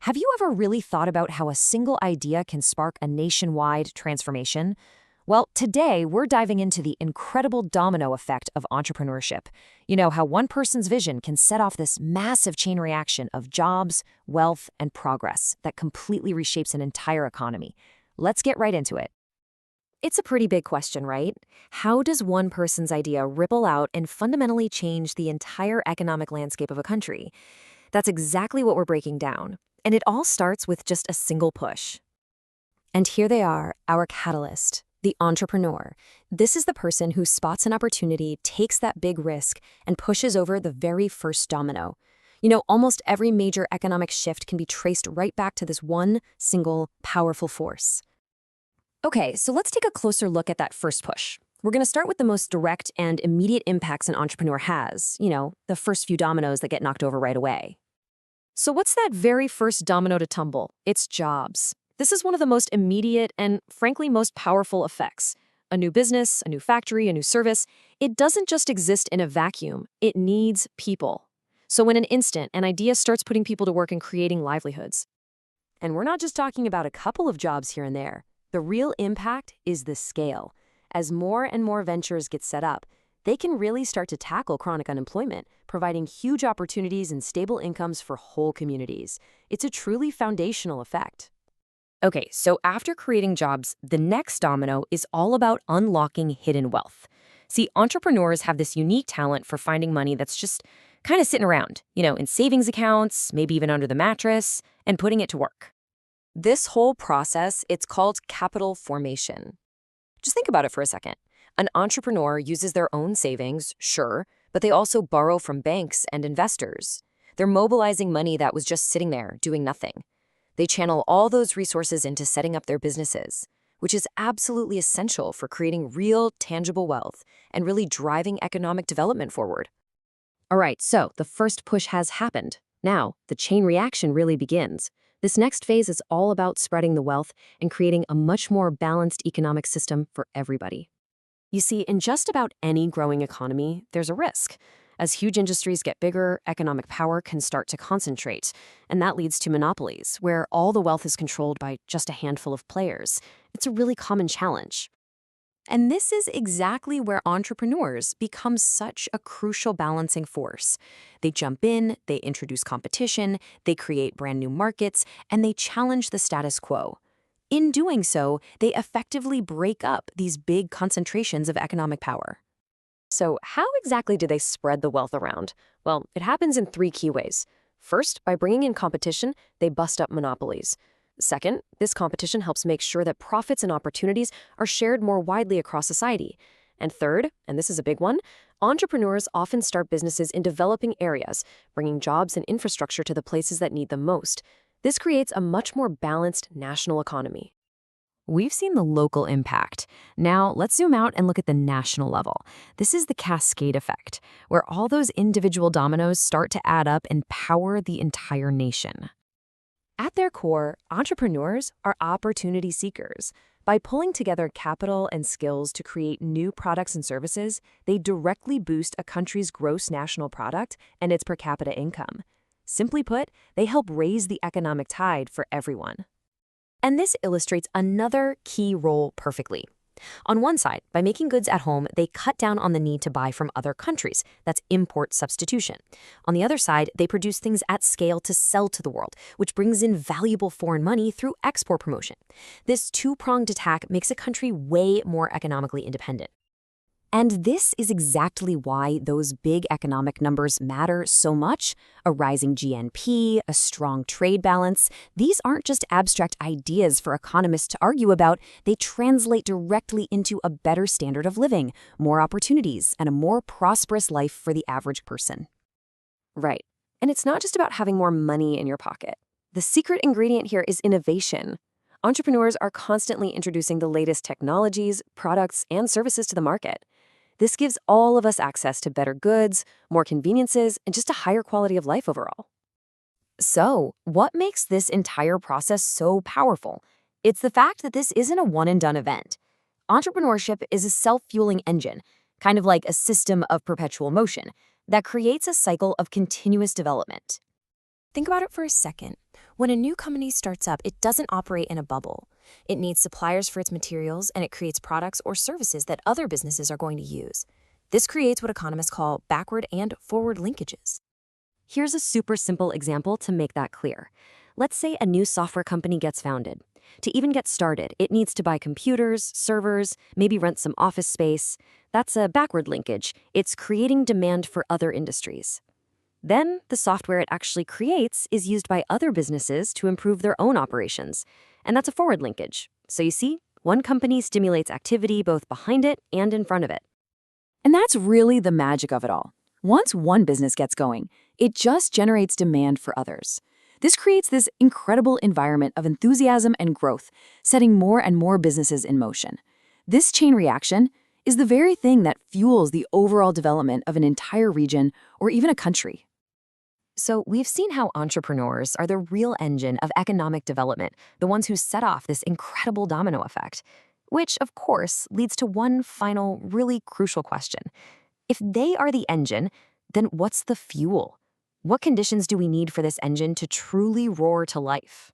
Have you ever really thought about how a single idea can spark a nationwide transformation? Well, today we're diving into the incredible domino effect of entrepreneurship. You know, how one person's vision can set off this massive chain reaction of jobs, wealth, and progress that completely reshapes an entire economy. Let's get right into it. It's a pretty big question, right? How does one person's idea ripple out and fundamentally change the entire economic landscape of a country? That's exactly what we're breaking down. And it all starts with just a single push. And here they are, our catalyst, the entrepreneur. This is the person who spots an opportunity, takes that big risk, and pushes over the very first domino. You know, almost every major economic shift can be traced right back to this one single powerful force. Okay, so let's take a closer look at that first push. We're going to start with the most direct and immediate impacts an entrepreneur has, the first few dominoes that get knocked over right away. So what's that very first domino to tumble? It's jobs. This is one of the most immediate and, frankly, most powerful effects. A new business, a new factory, a new service, it doesn't just exist in a vacuum. It needs people. So in an instant, an idea starts putting people to work and creating livelihoods. And we're not just talking about a couple of jobs here and there. The real impact is the scale. As more and more ventures get set up, they can really start to tackle chronic unemployment, providing huge opportunities and stable incomes for whole communities. It's a truly foundational effect. Okay, so after creating jobs, the next domino is all about unlocking hidden wealth. See, entrepreneurs have this unique talent for finding money that's just kind of sitting around, in savings accounts, maybe even under the mattress, and putting it to work. This whole process, it's called capital formation. Just think about it for a second. An entrepreneur uses their own savings, sure, but they also borrow from banks and investors. They're mobilizing money that was just sitting there, doing nothing. They channel all those resources into setting up their businesses, which is absolutely essential for creating real, tangible wealth and really driving economic development forward. All right, so the first push has happened. Now, the chain reaction really begins. This next phase is all about spreading the wealth and creating a much more balanced economic system for everybody. You see, in just about any growing economy, there's a risk. As huge industries get bigger, economic power can start to concentrate, and that leads to monopolies, where all the wealth is controlled by just a handful of players. It's a really common challenge. And this is exactly where entrepreneurs become such a crucial balancing force. They jump in, they introduce competition, they create brand new markets, and they challenge the status quo. In doing so, they effectively break up these big concentrations of economic power. So how exactly do they spread the wealth around? Well, it happens in three key ways. First, by bringing in competition, they bust up monopolies. Second, this competition helps make sure that profits and opportunities are shared more widely across society. And third, and this is a big one, entrepreneurs often start businesses in developing areas, bringing jobs and infrastructure to the places that need them most. This creates a much more balanced national economy. We've seen the local impact. Now, let's zoom out and look at the national level. This is the cascade effect, where all those individual dominoes start to add up and power the entire nation. At their core, entrepreneurs are opportunity seekers. By pulling together capital and skills to create new products and services, they directly boost a country's gross national product and its per capita income. Simply put, they help raise the economic tide for everyone. And this illustrates another key role perfectly. On one side, by making goods at home, they cut down on the need to buy from other countries. That's import substitution. On the other side, they produce things at scale to sell to the world, which brings in valuable foreign money through export promotion. This two-pronged attack makes a country way more economically independent. And this is exactly why those big economic numbers matter so much. A rising GNP, a strong trade balance. These aren't just abstract ideas for economists to argue about. They translate directly into a better standard of living, more opportunities, and a more prosperous life for the average person. Right. And it's not just about having more money in your pocket. The secret ingredient here is innovation. Entrepreneurs are constantly introducing the latest technologies, products, and services to the market. This gives all of us access to better goods, more conveniences, and just a higher quality of life overall. So, what makes this entire process so powerful? It's the fact that this isn't a one-and-done event. Entrepreneurship is a self-fueling engine, kind of like a system of perpetual motion, that creates a cycle of continuous development. Think about it for a second. When a new company starts up, it doesn't operate in a bubble. It needs suppliers for its materials, and it creates products or services that other businesses are going to use. This creates what economists call backward and forward linkages. Here's a super simple example to make that clear. Let's say a new software company gets founded. To even get started, it needs to buy computers, servers, maybe rent some office space. That's a backward linkage. It's creating demand for other industries. Then, the software it actually creates is used by other businesses to improve their own operations. And that's a forward linkage. So you see, one company stimulates activity both behind it and in front of it. And that's really the magic of it all. Once one business gets going, it just generates demand for others. This creates this incredible environment of enthusiasm and growth, setting more and more businesses in motion. This chain reaction is the very thing that fuels the overall development of an entire region or even a country. So we've seen how entrepreneurs are the real engine of economic development, the ones who set off this incredible domino effect. Which, of course, leads to one final, really crucial question. If they are the engine, then what's the fuel? What conditions do we need for this engine to truly roar to life?